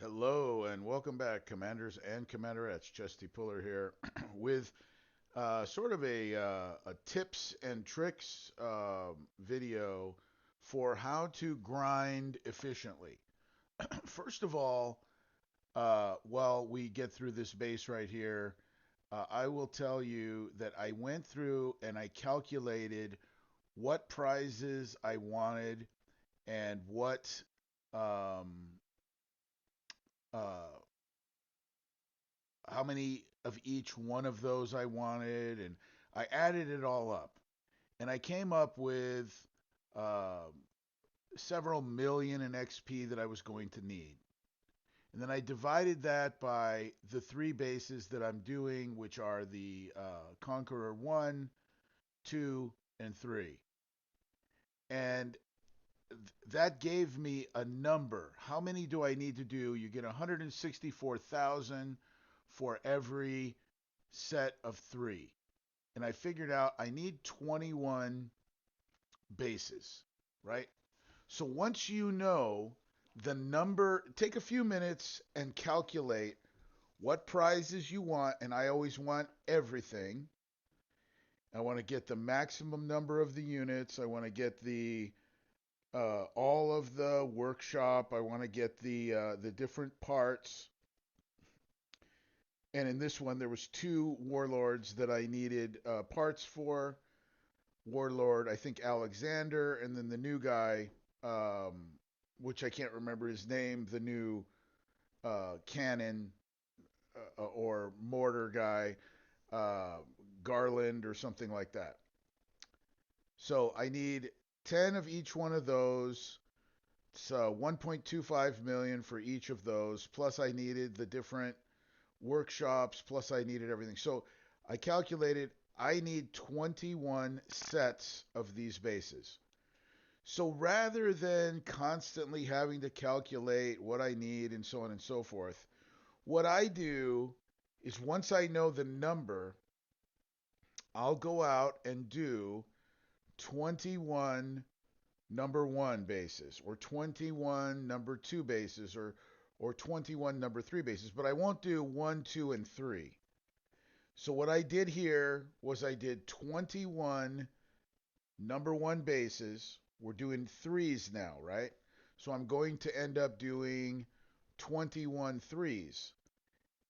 Hello and welcome back, Commanders and Commanderettes. Chesty Puller here with sort of a tips and tricks video for how to grind efficiently. First of all, while we get through this base right here, I will tell you that I went through and I calculated what prizes I wanted and what um, uh, how many of each one of those I wanted, and I added it all up, and I came up with uh, several million in XP that I was going to need. And then I divided that by the three bases that I'm doing, which are the Conqueror 1, 2, and 3. And that gave me a number. How many do I need to do? You get 164,000 for every set of three. And I figured out I need 21 bases, right? So once you know the number, take a few minutes and calculate what prizes you want. And I always want everything. I want to get the maximum number of the units. I want to get the all of the workshop. I want to get the different parts. And in this one, there was two warlords that I needed parts for. Warlord, I think Alexander, and then the new guy, which I can't remember his name, the new cannon or mortar guy, uh, Garland or something like that. So I need 10 of each one of those. So 1.25 million for each of those. Plus I needed the different workshops. Plus I needed everything. So I calculated I need 21 sets of these bases. So rather than constantly having to calculate what I need and so on and so forth, what I do is once I know the number, I'll go out and do 21 number one bases or 21 number two bases or 21 number three bases, but I won't do one, two, and three. So what I did here was I did 21 number one bases. We're doing threes now, right? So I'm going to end up doing 21 threes.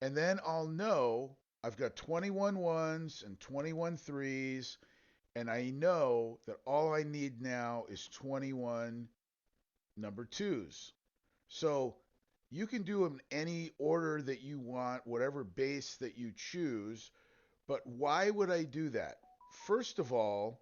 And then I'll know I've got 21 ones and 21 threes. And I know that all I need now is 21 number twos. So you can do them any order that you want, whatever base that you choose. But why would I do that? First of all,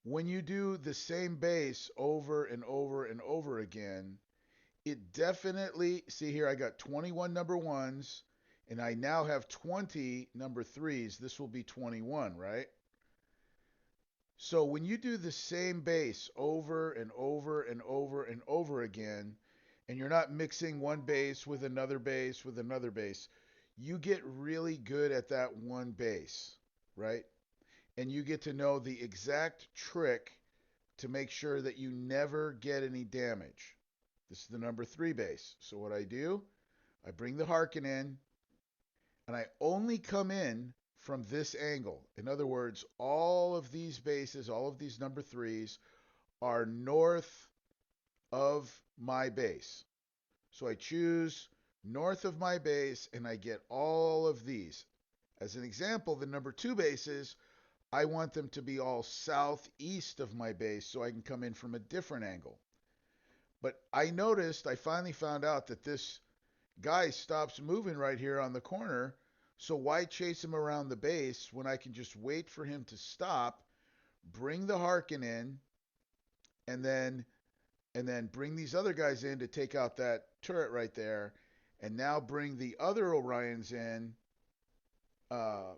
when you do the same base over and over and over again, it definitely, see here, I got 21 number ones and I now have 20 number threes. This will be 21, right? So when you do the same base over and over and over and over again, and you're not mixing one base with another base with another base, you get really good at that one base, right? And you get to know the exact trick to make sure that you never get any damage. This is the number three base. So what I do, I bring the Harkin in, and I only come in from this angle. In other words, all of these bases, all of these number threes are north of my base. So I choose north of my base and I get all of these. As an example, the number two bases, I want them to be all southeast of my base so I can come in from a different angle. But I finally found out that this guy stops moving right here on the corner. So why chase him around the base when I can just wait for him to stop, bring the Harkin in, and then bring these other guys in to take out that turret right there, and now bring the other Orions in, uh,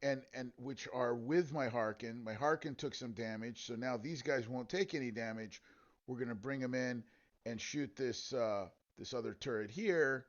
and which are with my Harkin. My Harkin took some damage, so now these guys won't take any damage. We're gonna bring them in and shoot this other turret here.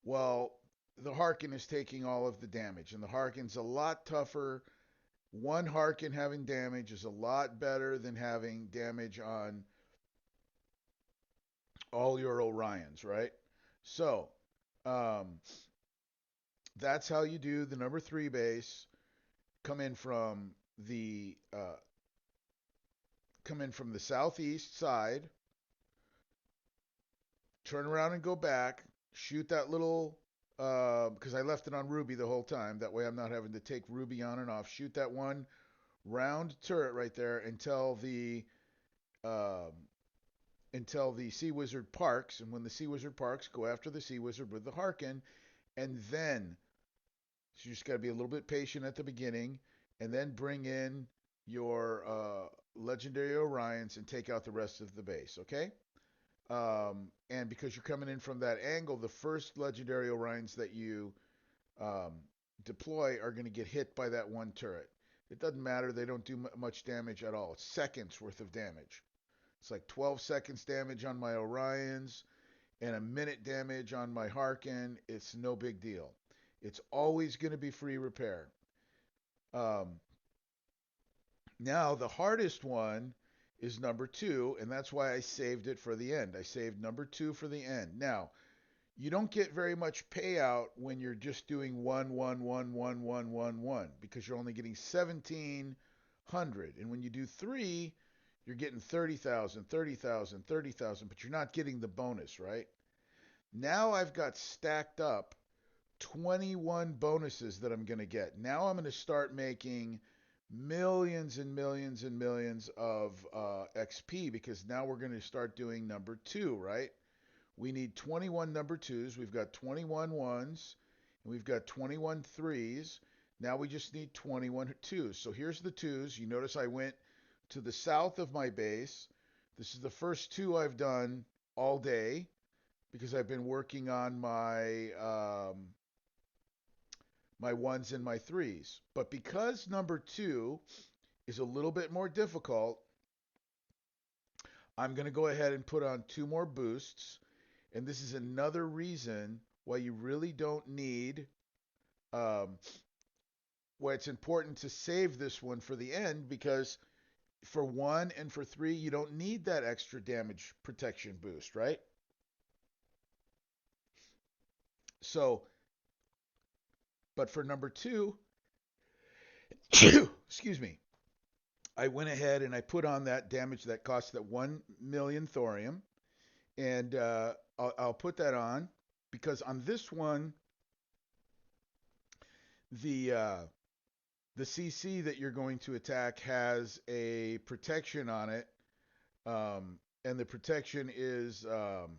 Well, the Harkin is taking all of the damage, and the Harkin's a lot tougher. One Harkin having damage is a lot better than having damage on all your Orions, right? So um, that's how you do the number three base. Come in from the southeast side, turn around and go back, shoot that little because I left it on Ruby the whole time. That way I'm not having to take Ruby on and off. Shoot that one round turret right there um, until the Sea Wizard parks. And when the Sea Wizard parks, go after the Sea Wizard with the Harkin, and then so you just got to be a little bit patient at the beginning, and then bring in your legendary Orions and take out the rest of the base. Okay. And because you're coming in from that angle, the first legendary Orions that you um, deploy are going to get hit by that one turret. It doesn't matter. They don't do much damage at all. It's seconds worth of damage. It's like 12 seconds damage on my Orions and a minute damage on my Harkin. It's no big deal. It's always going to be free repair. Um, Now, the hardest one is number two, and that's why I saved it for the end. I saved number two for the end. Now, you don't get very much payout when you're just doing one because you're only getting 1,700. And when you do three, you're getting 30,000, 30,000, 30,000, but you're not getting the bonus, right? Now I've got stacked up 21 bonuses that I'm going to get. Now I'm going to start making millions and millions and millions of XP because now we're going to start doing number two, right? We need 21 number twos. We've got 21 ones and we've got 21 threes. Now we just need 21 twos. So here's the twos. You notice I went to the south of my base. This is the first two I've done all day because I've been working on my ones and my threes. But because number two is a little bit more difficult, I'm going to go ahead and put on two more boosts. And this is another reason why you really don't need, um, why it's important to save this one for the end because for one and for three, you don't need that extra damage protection boost, right? So, but for number two, excuse me, I went ahead and I put on that damage that costs that 1 million thorium. And I'll put that on because on this one, the uh, the CC that you're going to attack has a protection on it, and the protection is um,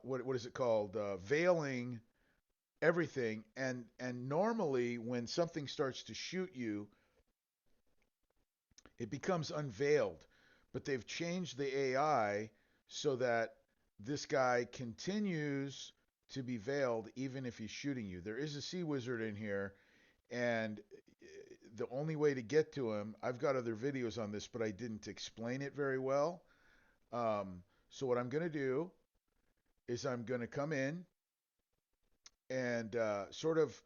what is it called? Veiling everything. And normally when something starts to shoot you, it becomes unveiled. But they've changed the AI so that this guy continues to be veiled even if he's shooting you. There is a sea wizard in here, and the only way to get to him, I've got other videos on this, but I didn't explain it very well. So what I'm going to do is I'm going to come in and sort of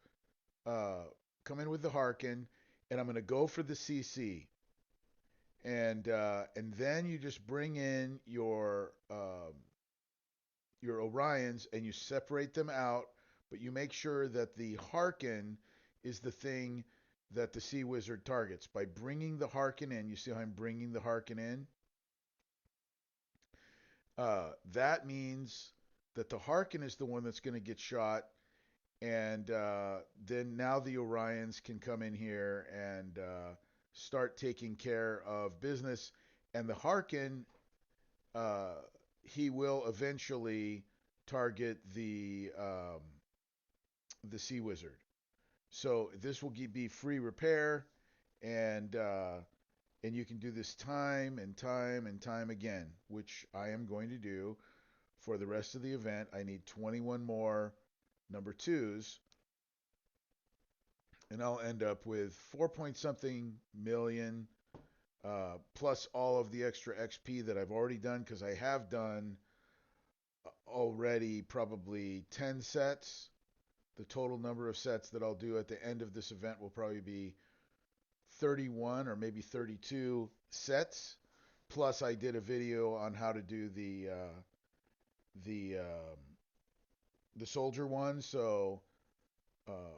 uh, come in with the Harkin, and I'm going to go for the CC. And then you just bring in your Orions and you separate them out, but you make sure that the Harkin is the thing that the Sea Wizard targets. By bringing the Harkin in, you see how I'm bringing the Harkin in? That means that the Harkin is the one that's going to get shot, and then now the Orions can come in here and start taking care of business. And the Harkin, uh, he will eventually target the Sea Wizard. So this will be free repair, and and you can do this time and time and time again, which I am going to do for the rest of the event. I need 21 more number twos, and I'll end up with 4 point something million plus all of the extra XP that I've already done because I have done already probably 10 sets. The total number of sets that I'll do at the end of this event will probably be 31 or maybe 32 sets. Plus, I did a video on how to do the the soldier one. So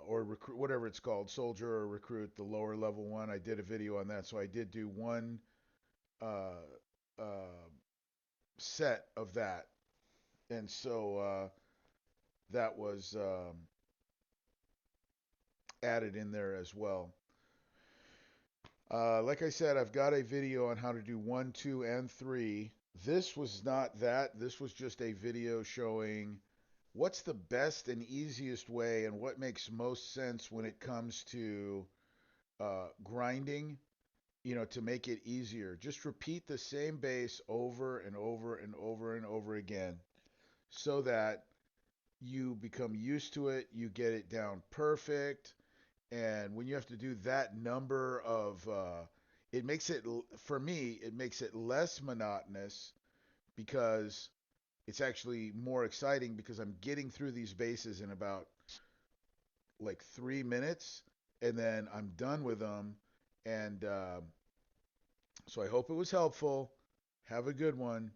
or recruit, whatever it's called, soldier or recruit, the lower level one. I did a video on that, so I did do one uh, uh, set of that, and so that was added in there as well. Like I said, I've got a video on how to do one, two, and three. This was not that. This was just a video showing what's the best and easiest way and what makes most sense when it comes to grinding, to make it easier. Just repeat the same bass over and over and over and over again so that you become used to it, you get it down perfect, and when you have to do that number of it makes it, for me, it makes it less monotonous because it's actually more exciting because I'm getting through these bases in about like 3 minutes, and then I'm done with them. And so I hope it was helpful. Have a good one.